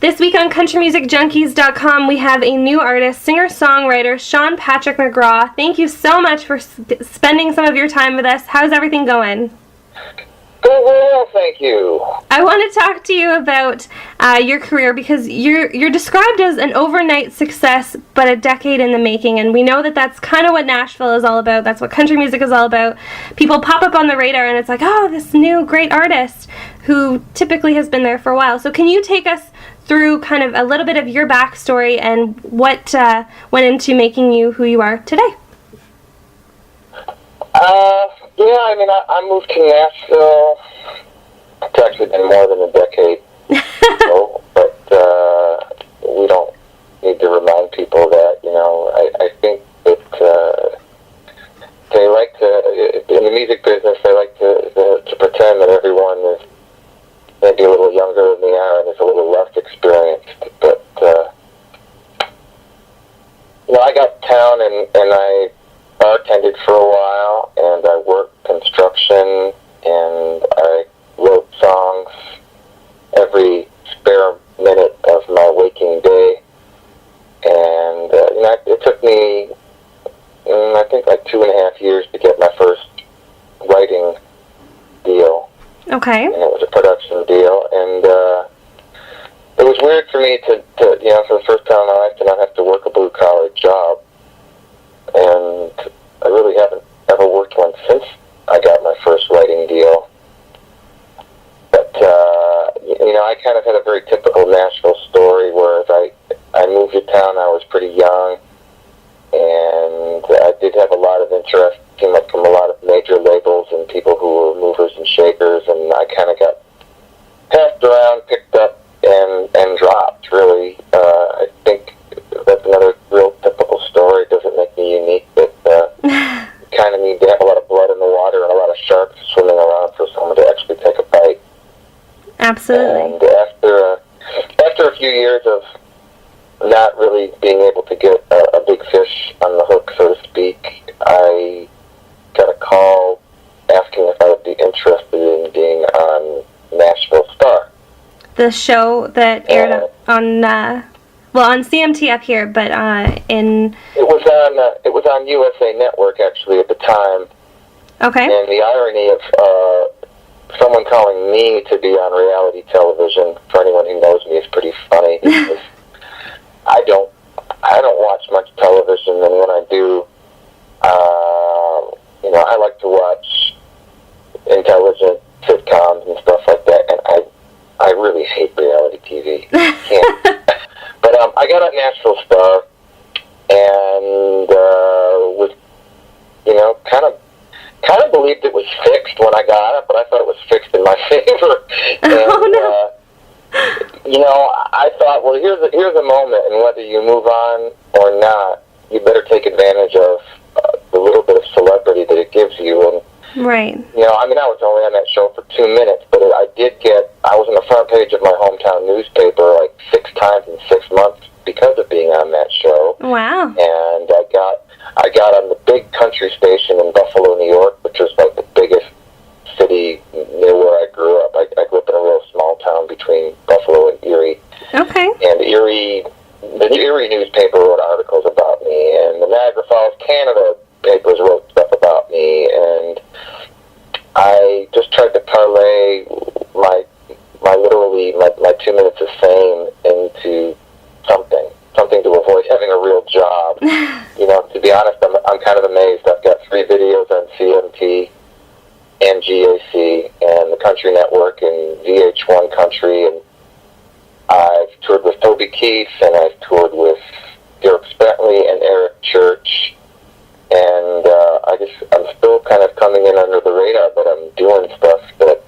This week on CountryMusicJunkies.com, we have a new artist, singer-songwriter, Patrick McGraw. Thank you so much for spending some of your time with us. How's everything going? Going well, thank you. I want to talk to you about your career because you're described as an overnight success, but a decade in the making, and we know that that's kind of what Nashville is all about. That's what country music is all about. People pop up on the radar, and it's like, oh, this new great artist who typically has been there for a while. So can you take us through kind of a little bit of your backstory and what went into making you who you are today? Yeah, I mean, I moved to Nashville. It's actually been more than a decade ago, but we don't need to remind people that, you know, I think that they like to, in the music business, they like to pretend that everyone is maybe a little younger than they are and is a little less experienced, but, you know, I got to town and I bartended for a while, and I worked construction, and I wrote songs every spare minute of my waking day, and you know, it took me, I think, like 2.5 years to get my first writing deal. Okay. And it was a production deal, and it was weird for me to, you know, for the first time in my life to not have to work a blue-collar job. And I really haven't ever worked one since I got my first writing deal. But, you know, I kind of had a very typical Nashville story, whereas I moved to town, I was pretty young, and I did have a lot of interest, it seemed like, from a lot of major labels and people who were movers and shakers, and I kind of got passed around, picked up, and dropped, really. I think that's another real typical story. It doesn't make me unique, but you kind of need to have a lot of blood in the water and a lot of sharks swimming around for someone to actually take a bite. Absolutely. And after a few years of not really being able to get a big fish on the hook, so to speak, I got a call asking if I would be interested in being on Nashville Star. The show that aired on CMT up here, but in... It was on USA Network, actually, at the time. Okay. And the irony of someone calling me to be on reality television, for anyone who knows me, is pretty funny, because I don't watch much television, and when I do, you know, I like to watch intelligent sitcoms and stuff like that, and I really hate reality TV. Can't. But I got on Nashville Star, and was, you know, kind of believed it was fixed when I got it, but I thought it was fixed in my favor. And, no. You know, I thought, well, here's a moment, and whether you move on or not, you better take advantage of the little bit of celebrity that it gives you. And right. you know, I mean, I was only on that show for 2 minutes, but I was on the front page of my hometown newspaper like 6 times in 6 months because of being on that show. Wow. And I got on the big country station in Buffalo, New York, which was like the biggest city near where I grew up. I grew up in a real small town between Buffalo and Erie. Okay. And the Erie newspaper wrote articles about me, and the Niagara Falls, Canada papers wrote stuff about me, and I just tried to parlay my 2 minutes of fame into something to avoid having a real job. You know, to be honest, I'm kind of amazed. I've got 3 videos on CMT and GAC and the Country Network and VH1 Country, and I've toured with Toby Keith, and I've toured with Derek Bentley and Eric Church, and I'm still kind of coming in under the radar, but I'm doing stuff that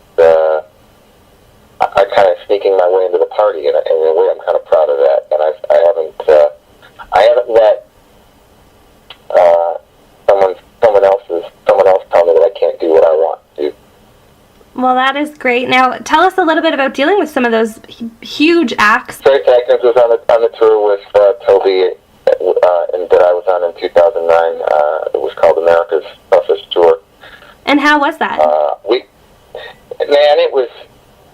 I'm kind of sneaking my way into the party, and in a way I'm kind of proud of that, and I haven't let someone else tell me that I can't do what I want to do. Well, that is great. Now, tell us a little bit about dealing with some of those huge acts. Trey Atkins was on the tour with Toby, and that I was on in 2009. It was called America's Toughest Tour. And how was that? It was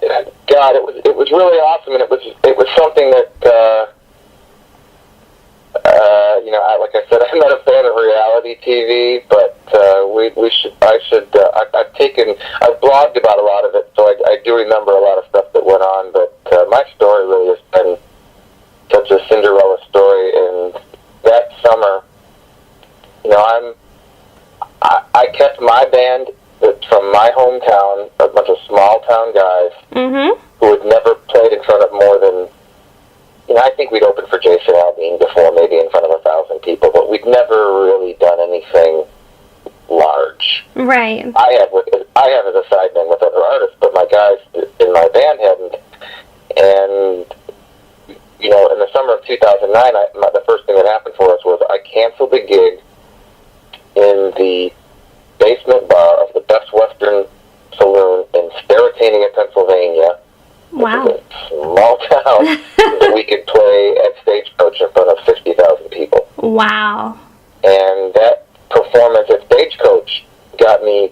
God, it was really awesome, and it was something that like I said, I'm not a fan of reality TV, but I've blogged about a lot of it, so I do remember a lot of stuff that went on. But my story really has been such a Cinderella story, and that summer, I kept my band from my hometown, a bunch of small town guys who had never played in front of more than, I think we'd opened for Jason Aldean before, maybe in front of 1,000 people, but we'd never really done anything large. Right. I have as a sideman with other artists, but my guys in my band hadn't. And, in the summer of 2009, the first thing that happened for us was I canceled the gig in the basement bar of the Best Western Saloon in Sterretania, Pennsylvania. Wow. Which is a small town that we could play at Stagecoach in front of 60,000 people. Wow. And that performance at Stagecoach got me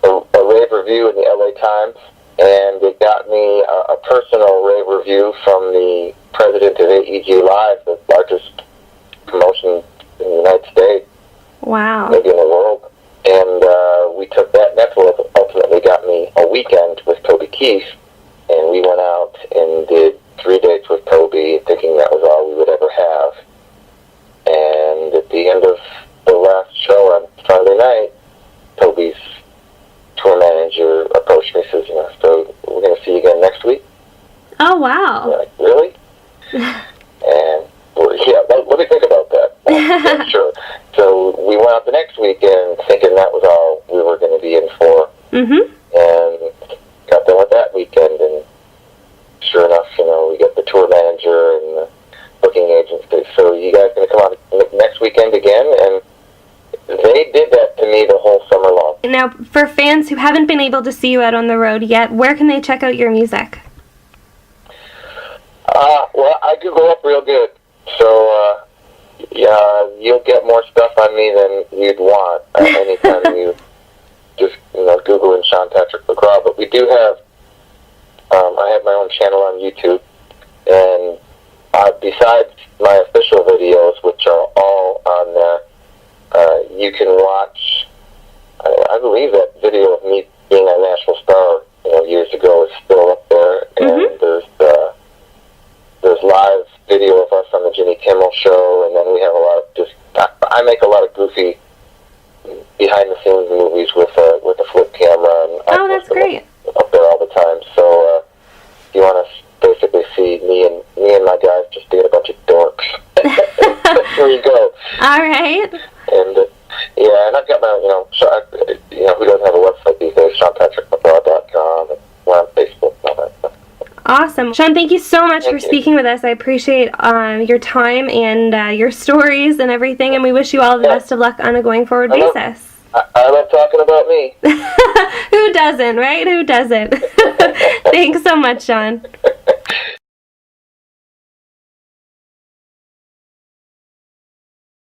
a rave review in the LA Times, and it got me a personal rave review from the president of AEG Live, the largest promotion in the United States. Wow. Maybe in the world. And we took that, and that's what ultimately got me a weekend with Toby Keith, and we went out and did 3 dates with Toby, thinking that was all we would ever have. And at the end of the last show on Friday night, Toby's tour manager approached me and says, so we're going to see you again next week. Oh, wow. I'm like, really? And, let me think about that. Yeah, sure. So we went out the next weekend thinking that was all we were going to be in for. And got done with that weekend, and sure enough, we get the tour manager and the booking agent say, so you guys going to come out next weekend again? And they did that to me the whole summer long. Now, for fans who haven't been able to see you out on the road yet, where can they check out your music? Well, I do go up real good, so you'll get more stuff on me than you'd want anytime you just Google in Sean Patrick McGraw. But we do have I have my own channel on YouTube, and besides my official videos, which are all on there, you can watch. I believe that video of me being a Nashville star years ago is still up there, and there's live video of us on the Jimmy Kimmel Show, and then we have a lot of I make a lot of goofy behind-the-scenes movies with a flip camera, and oh, that's great. Up there all the time. So if you want to basically see me and my guys just being a bunch of dorks, there you go. All right. And and I've got my who doesn't have a website these days? SeanPatrickMcGraw.com, and we're on Facebook and all that stuff. Awesome. Sean, thank you so much for speaking with us. I appreciate your time and your stories and everything, and we wish you all the best of luck on a going forward basis. I love talking about me. Who doesn't, right? Who doesn't? Thanks so much, Sean.